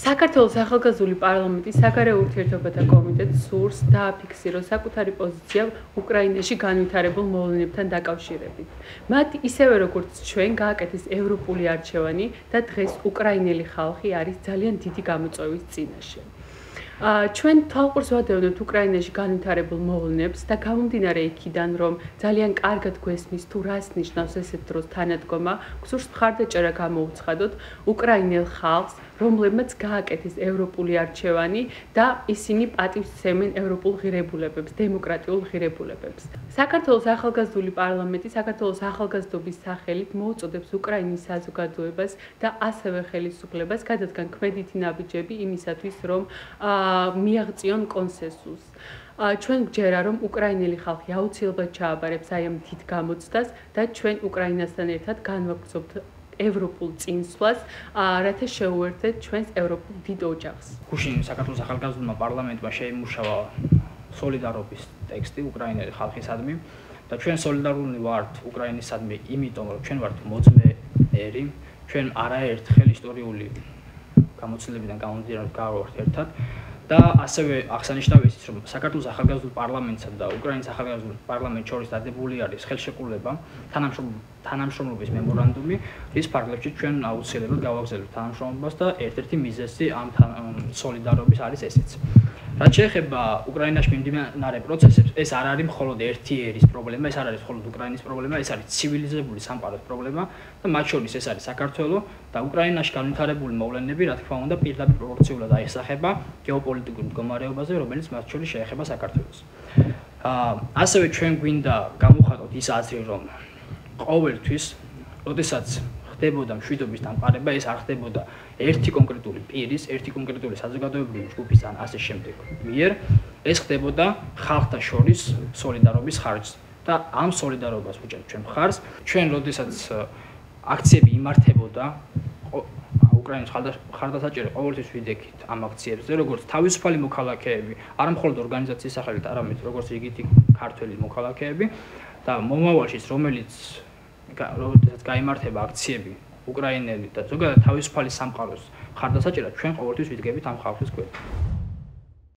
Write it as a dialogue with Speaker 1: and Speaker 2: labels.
Speaker 1: საქართველოს ახალგაზრდული პარლამენტის საგარეო ურთიერთობათა კომიტეტს სურს დააფიქსიროს საკუთარი პოზიცია უკრაინაში განვითარებულ მოვლენებთან დაკავშირებით. მათ ისევე როგორც ჩვენ გააკეთეს ევროპული არჩევანი და დღეს უკრაინელი ხალხი არის ძალიან დიდი გამოწვევის წინაშე. ჩვენ თვალყურს ვადევნებთ უკრაინაში განვითარებულ მოვლენებს და გამომდინარე იქიდან, რომ ძალიან კარგად გვესმის თუ რას ნიშნავს ესეთ დროს თანადგომა, გსურს მხარდაჭერა გამოუცხადოთ უკრაინელ ხალხს, რომლებმაც გააკეთეს ევროპული არჩევანი და ისინი პატივს სცემენ ევროპულ ღირებულებებს, დემოკრატიულ ღირებულებებს. საქართველოს ახალგაზრდული პარლამენტი საქართველოს ახალგაზრდობის სახელით მოუწოდებს უკრაინის საზოგადოებას და ასევე ხელისუფლებას გადადგან ქმედითი ნაბიჯები იმისათვის, რომ მიაღწიონ კონსენსუსს. ჩვენ გჯერა, რომ უკრაინელი ხალხი აუცილებლად ჩააბარებს აი ამ დიდ გამოცდას და ჩვენ უკრაინასთან ერთად განვაგრძობთ ევროპულ წინსვლას, რათა შეუერთდეთ ჩვენს ევროპულ დიდ ოჯახს.
Speaker 2: გუშინ საქართველოს ახალგაზრდულმა პარლამენტმა შეიმუშავა სოლიდარობის ტექსტი უკრაინელი ხალხისადმი და ჩვენ სოლიდარული ვართ უკრაინისადმი, იმიტომ რომ ჩვენ ვართ მოძმეერი, ჩვენ არაერთხელ ისტორიული გამოცდილებიდან გამომდინარე გავართ ერთად და ასევე აღსანიშნავია ის, რომ საქართველოს ახალგაზრდულ პარლამენტსა და უკრაინის ახალგაზრდულ პარლამენტს შორის დადებული არის ხელშეკრულება, თანამშრომლობის მემორანდუმი, რის ფარგლებში ჩვენ აუცილებლად გავაგრძელებთ თანამშრომლობას და ერთ-ერთი მიზეზი ამ სოლიდარობის არის ესეც. რაც შეეხება უკრაინაში მიმდინარე პროცესებს, ეს არ არის მხოლოდ ერთი ერის პრობლემა, ეს არ არის მხოლოდ უკრაინის პრობლემა, ეს არის ცივილიზებული სამყაროს პრობლემა და მათ შორის ეს არის საქართველოს და უკრაინაში განვითარებული მოვლენები, რა თქმა უნდა, პირდაპირ პროპორციულად აისახება გეოპოლიტიკურ მდგომარეობაზე, რომელიც მათ შორის შეეხება საქართველოს. ასევე ჩვენ გვინდა გამოვხატოთ ის აზრი, რომ ყოველთვის, როდესაც ხდებოდა მშვიდობის დამყარება, ეს არ ხდებოდა ერთი კონკრეტული პირის, ერთი კონკრეტული საზოგადოებრივი ჯგუფის ან ასე შემდეგ მიერ, ეს ხდებოდა ხალხთა შორის სოლიდარობის ხარჯზე. და ამ სოლიდარობას ვუჭერთ ჩვენ მხარს. ჩვენ როდესაც აქციები იმართებოდა, უკრაინის ხარდასაჭერი ყოველთვის ვიდექით ამ აქციებზე, როგორც თავისუფალი მოქალაქეები, არა მხოლოდ ორგანიზაციის სახელით, არამედ როგორც რიგითი ქართველი მოქალაქეები და მომავალშიც როდესაც გაიმართება აქციები უკრაინელი და ზოგადად თავისუფალი სამყაროს ხარდასაჭერად, ჩვენ ყოველთვის ვიდგებით ამ ხალხის გვერდით.